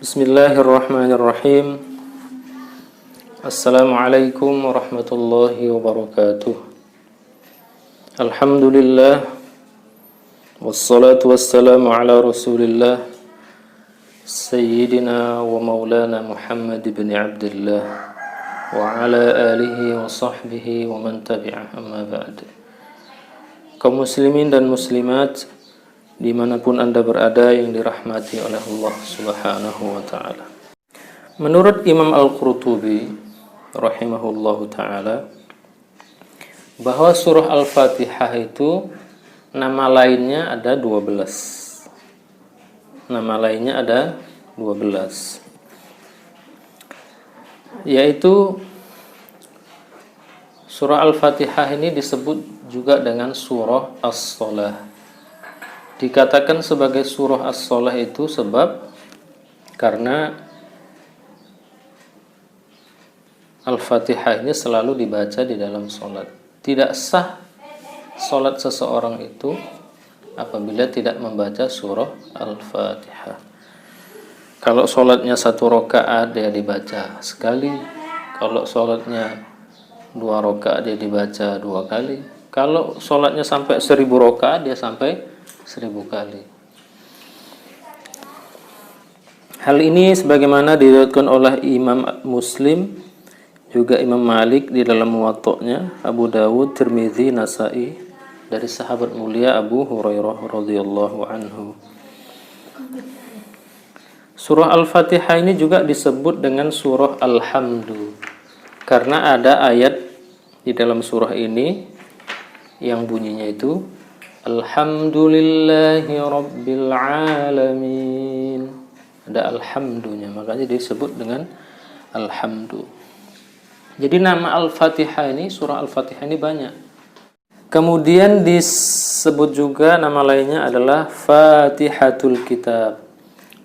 Bismillahirrahmanirrahim. Assalamualaikum warahmatullahi wabarakatuh. Alhamdulillah. Wassalatu wassalamu ala rasulillah Sayyidina wa maulana Muhammad ibn Abdullah wa ala alihi wa sahbihi wa man tabi'ah, amma ba'd. Kaum muslimin dan muslimat dimanapun anda berada yang dirahmati oleh Allah subhanahu wa ta'ala. Menurut Imam Al-Qurtubi rahimahullahu ta'ala, bahwa surah Al-Fatihah itu nama lainnya ada 12. Nama lainnya ada 12. Yaitu surah Al-Fatihah ini disebut juga dengan surah As-Shalah. Dikatakan sebagai surah As-Shalah itu sebab karena Al-Fatihah ini selalu dibaca di dalam sholat. Tidak sah sholat seseorang itu apabila tidak membaca surah Al-Fatihah. Kalau sholatnya 1 rakaat dia dibaca sekali. Kalau sholatnya 2 rakaat dia dibaca 2 kali. Kalau sholatnya sampai 1000 rakaat dia sampai 1000 kali. Hal ini sebagaimana diriwayatkan oleh Imam Muslim, juga Imam Malik di dalam Muwatta'nya, Abu Dawud, Tirmizi, Nasa'i, dari sahabat mulia Abu Hurairah radhiyallahu anhu. Surah Al-Fatihah ini juga disebut dengan surah Alhamdu karena ada ayat di dalam surah ini yang bunyinya itu Alhamdulillahi Rabbil Alamin. Ada alhamdunya, makanya disebut dengan alhamdu. Jadi nama Al-Fatihah ini, surah Al-Fatihah ini banyak. Kemudian disebut juga nama lainnya adalah Fatihatul Kitab,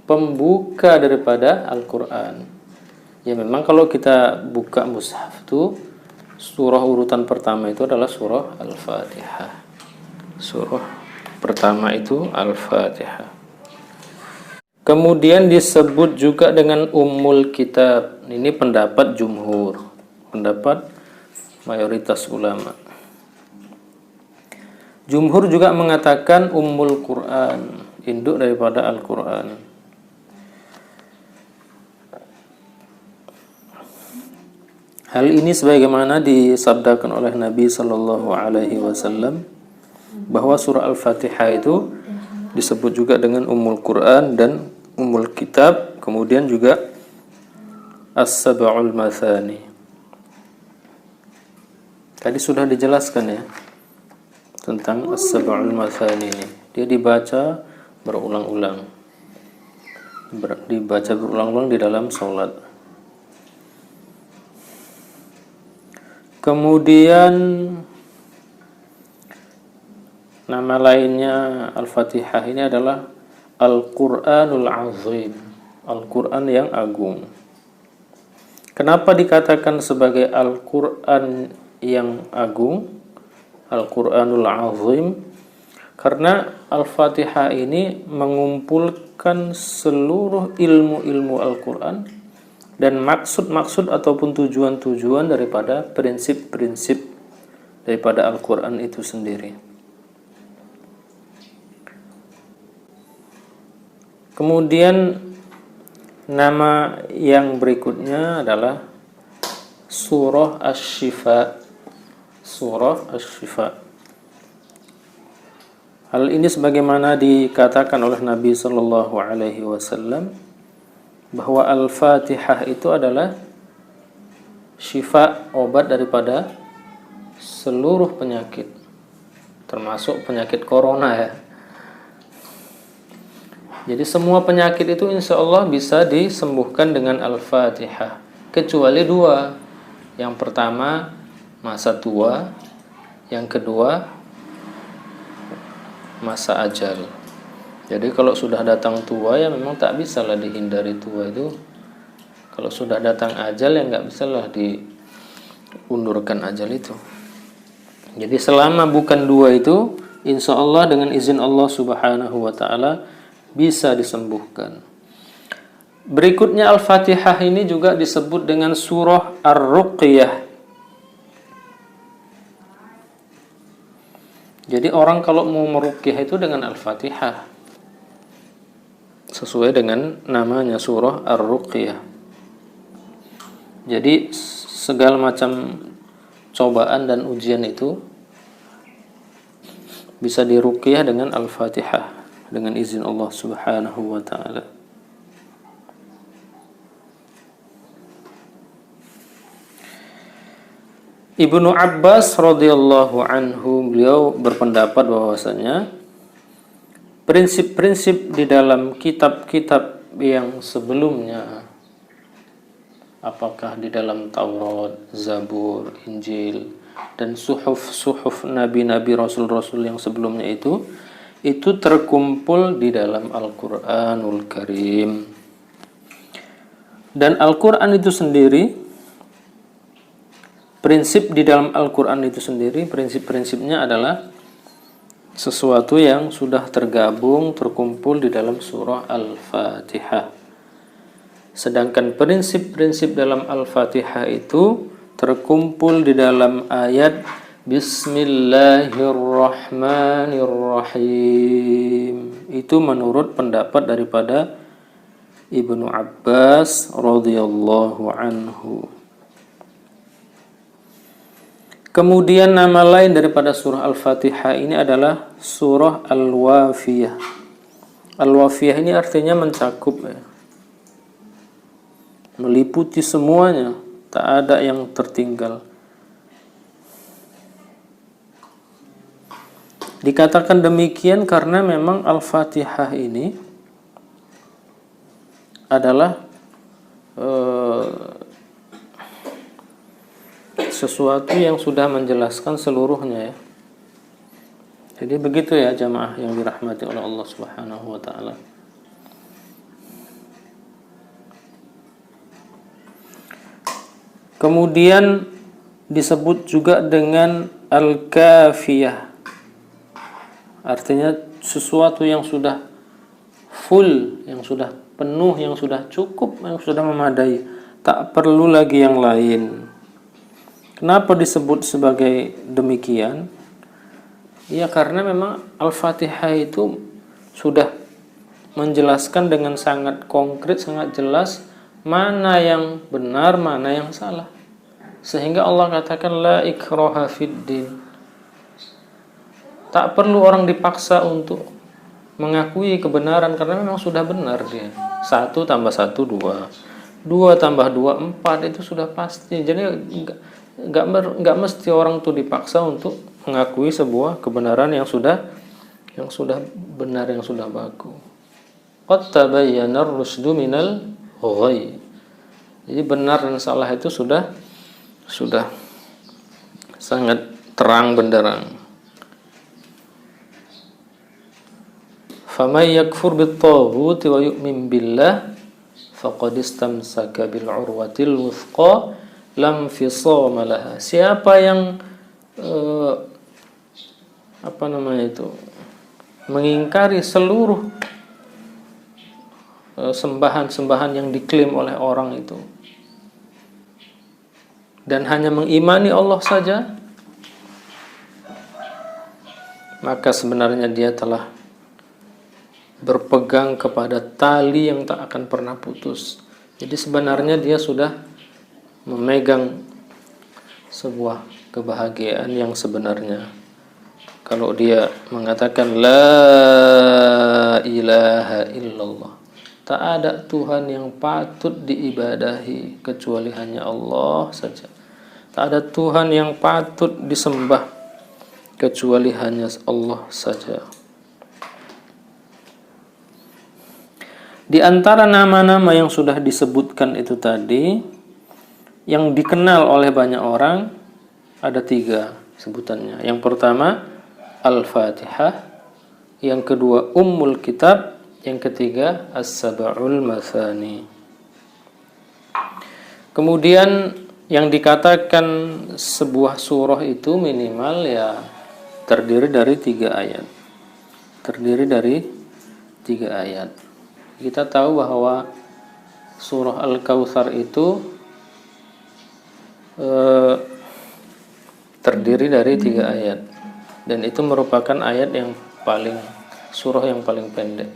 pembuka daripada Al-Quran. Ya memang kalau kita buka mushaf itu surah urutan pertama itu adalah surah Al-Fatihah. Surah pertama itu Al-Fatihah. Kemudian disebut juga dengan Ummul Kitab. Ini pendapat jumhur, pendapat mayoritas ulama. Jumhur juga mengatakan Ummul Quran, induk daripada Al-Quran. Hal ini sebagaimana disabdakan oleh Nabi sallallahu alaihi wasallam bahwa surah Al-Fatihah itu disebut juga dengan Ummul Quran dan Ummul Kitab, kemudian juga As-Sab'ul Mathani. Tadi sudah dijelaskan ya tentang As-Sab'ul Mathani ini. Dia dibaca berulang-ulang. Dibaca berulang-ulang di dalam sholat. Kemudian nama lainnya Al-Fatihah ini adalah Al-Quranul Azim, Al-Quran yang agung. Kenapa dikatakan sebagai Al-Quran yang agung, Al-Quranul Azim? Karena Al-Fatihah ini mengumpulkan seluruh ilmu-ilmu Al-Quran dan maksud-maksud ataupun tujuan-tujuan daripada prinsip-prinsip daripada Al-Quran itu sendiri. Kemudian nama yang berikutnya adalah Surah Asy-Syifa. Surah Asy-Syifa. Hal ini sebagaimana dikatakan oleh Nabi sallallahu alaihi wasallam bahwa Al-Fatihah itu adalah syifa, obat daripada seluruh penyakit, termasuk penyakit corona ya. Jadi semua penyakit itu insya Allah bisa disembuhkan dengan Al-Fatihah, kecuali 2. Yang pertama masa tua, yang kedua masa ajal. Jadi kalau sudah datang tua ya memang tak bisalah dihindari tua itu. Kalau sudah datang ajal ya nggak bisalah diundurkan ajal itu. Jadi selama bukan 2 itu, insya Allah dengan izin Allah subhanahu wa ta'ala bisa disembuhkan. Berikutnya Al-Fatihah ini juga disebut dengan surah Ar-Ruqyah. Jadi orang kalau mau meruqyah itu dengan Al-Fatihah, sesuai dengan namanya, surah Ar-Ruqyah. Jadi segala macam cobaan dan ujian itu bisa diruqyah dengan Al-Fatihah, dengan izin Allah Subhanahu wa ta'ala. Ibnu Abbas radhiyallahu anhu, beliau berpendapat bahwasanya prinsip-prinsip di dalam kitab-kitab yang sebelumnya, apakah di dalam Taurat, Zabur, Injil, dan suhuf nabi-nabi, rasul-rasul yang sebelumnya itu terkumpul di dalam Al-Qur'anul Karim. Dan Al-Qur'an itu sendiri, prinsip di dalam Al-Qur'an itu sendiri, prinsip-prinsipnya adalah sesuatu yang sudah terkumpul di dalam surah Al-Fatihah. Sedangkan prinsip-prinsip dalam Al-Fatihah itu terkumpul di dalam ayat Bismillahirrahmanirrahim. Itu menurut pendapat daripada Ibnu Abbas radhiyallahu anhu. Kemudian nama lain daripada surah Al-Fatihah ini adalah surah Al-Wafiyah. Al-Wafiyah ini artinya mencakup, ya, meliputi semuanya, tak ada yang tertinggal. Dikatakan demikian karena memang Al-Fatihah ini adalah sesuatu yang sudah menjelaskan seluruhnya, ya. Jadi begitu ya jamaah yang dirahmati oleh Allah Subhanahu wa ta'ala. Kemudian disebut juga dengan Al-Kafiyah. Artinya sesuatu yang sudah full, yang sudah penuh, yang sudah cukup, yang sudah memadai, tak perlu lagi yang lain. Kenapa disebut sebagai demikian? Ya karena memang Al-Fatihah itu sudah menjelaskan dengan sangat konkret, sangat jelas mana yang benar, mana yang salah. Sehingga Allah katakan la ikraha fiddin. Tak perlu orang dipaksa untuk mengakui kebenaran karena memang sudah benar dia. 1 tambah 1 2. 2 tambah 2 4, itu sudah pasti. Jadi enggak mesti orang tuh dipaksa untuk mengakui sebuah kebenaran yang sudah benar, yang sudah baku. Qad tabayyana ar-rusydu minal ghayy. Jadi benar dan salah itu sudah sangat terang benderang. Faman yakfur bit-taghuti wa yu'min billah faqad istamsaka bil urwatil wuthqa lam fisama laha. Siapa yang mengingkari seluruh sembahan-sembahan yang diklaim oleh orang itu dan hanya mengimani Allah saja, maka sebenarnya dia telah berpegang kepada tali yang tak akan pernah putus. Jadi sebenarnya dia sudah memegang sebuah kebahagiaan yang sebenarnya. Kalau dia mengatakan la ilaha illallah, tak ada Tuhan yang patut diibadahi kecuali hanya Allah saja. Tak ada Tuhan yang patut disembah kecuali hanya Allah saja. Di antara nama-nama yang sudah disebutkan itu tadi, yang dikenal oleh banyak orang ada 3 sebutannya. Yang pertama Al-Fatihah, yang kedua Ummul Kitab, yang ketiga As-Sab'ul Mathani. Kemudian yang dikatakan sebuah surah itu minimal ya terdiri dari 3 ayat. Terdiri dari 3 ayat. Kita tahu bahwa surah Al-Kautsar itu terdiri dari 3 ayat, dan itu merupakan ayat yang surah yang paling pendek.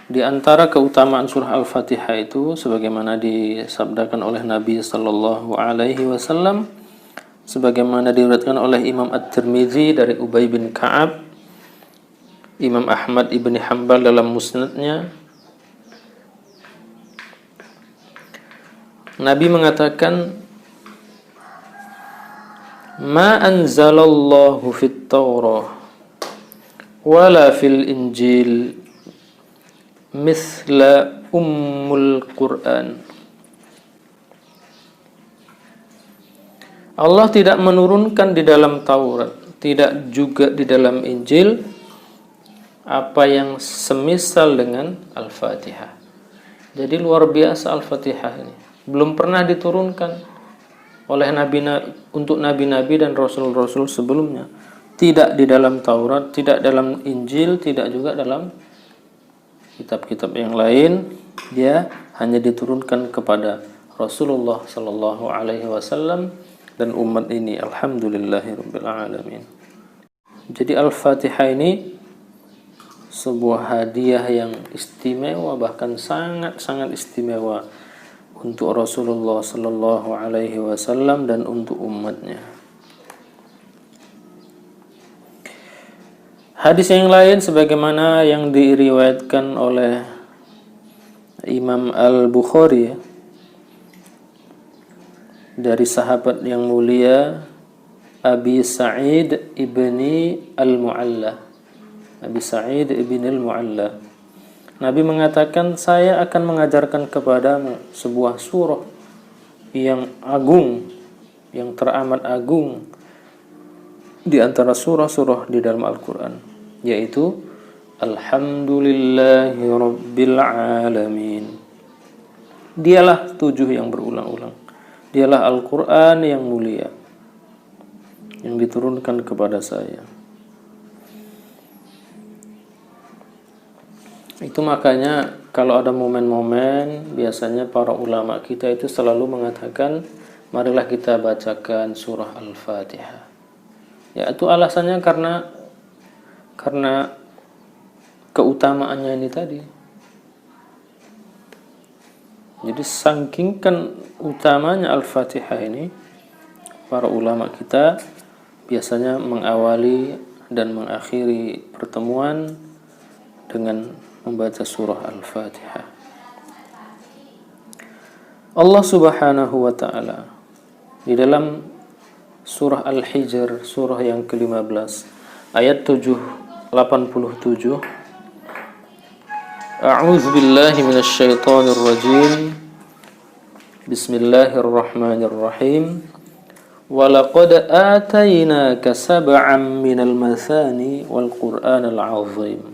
Di antara keutamaan surah Al-Fatihah itu sebagaimana disabdakan oleh Nabi sallallahu alaihi wasallam, sebagaimana diriwayatkan oleh Imam At-Tirmidzi dari Ubay bin Ka'ab, Imam Ahmad ibni Hanbal dalam musnadnya, Nabi mengatakan, "Ma anzalallahu fit Taurah wala fil Injil mithla ummul Qur'an." Allah tidak menurunkan di dalam Taurat, tidak juga di dalam Injil apa yang semisal dengan Al-Fatihah. Jadi luar biasa Al-Fatihah ini. Belum pernah diturunkan oleh untuk nabi-nabi dan rasul-rasul sebelumnya. Tidak di dalam Taurat, tidak dalam Injil, tidak juga dalam kitab-kitab yang lain. Dia hanya diturunkan kepada Rasulullah sallallahu alaihi wasallam dan umat ini. Alhamdulillahirabbil alamin. Jadi Al-Fatihah ini sebuah hadiah yang istimewa, bahkan sangat-sangat istimewa untuk Rasulullah sallallahu alaihi wasallam dan untuk umatnya. Hadis yang lain sebagaimana yang diriwayatkan oleh Imam Al-Bukhari dari sahabat yang mulia Abi Sa'id ibni Al-Mu'alla. Abi Sa'id ibni Al-Mu'alla. Nabi mengatakan, "Saya akan mengajarkan kepadamu sebuah surah yang agung, yang teramat agung di antara surah-surah di dalam Al-Quran, yaitu Alhamdulillahi Rabbil Alamin." Dialah 7 yang berulang-ulang. Dialah Al-Quran yang mulia yang diturunkan kepada saya. Itu makanya kalau ada momen-momen, biasanya para ulama kita itu selalu mengatakan, marilah kita bacakan surah Al-Fatihah. Ya, itu alasannya karena keutamaannya ini tadi. Jadi saking utamanya Al-Fatihah ini, para ulama kita biasanya mengawali dan mengakhiri pertemuan dengan membaca surah Al-Fatihah. Allah Subhanahu wa ta'ala di dalam surah Al-Hijr, surah yang ke-15, ayat 87, A'udzu billahi minasy syaithanir rajim. Bismillahirrahmanirrahim. Wa laqad atainaka sab'an minal mathani wal Qur'anal 'azim.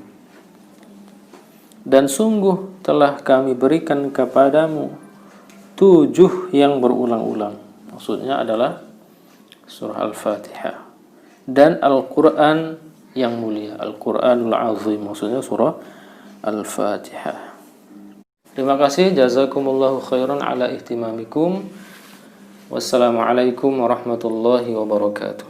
Dan sungguh telah kami berikan kepadamu 7 yang berulang-ulang. Maksudnya adalah surah Al-Fatihah dan Al-Quran yang mulia, Al-Quranul Azim, maksudnya surah Al-Fatihah. Terima kasih, jazakumullahu khairan ala ihtimamikum. Wassalamualaikum warahmatullahi wabarakatuh.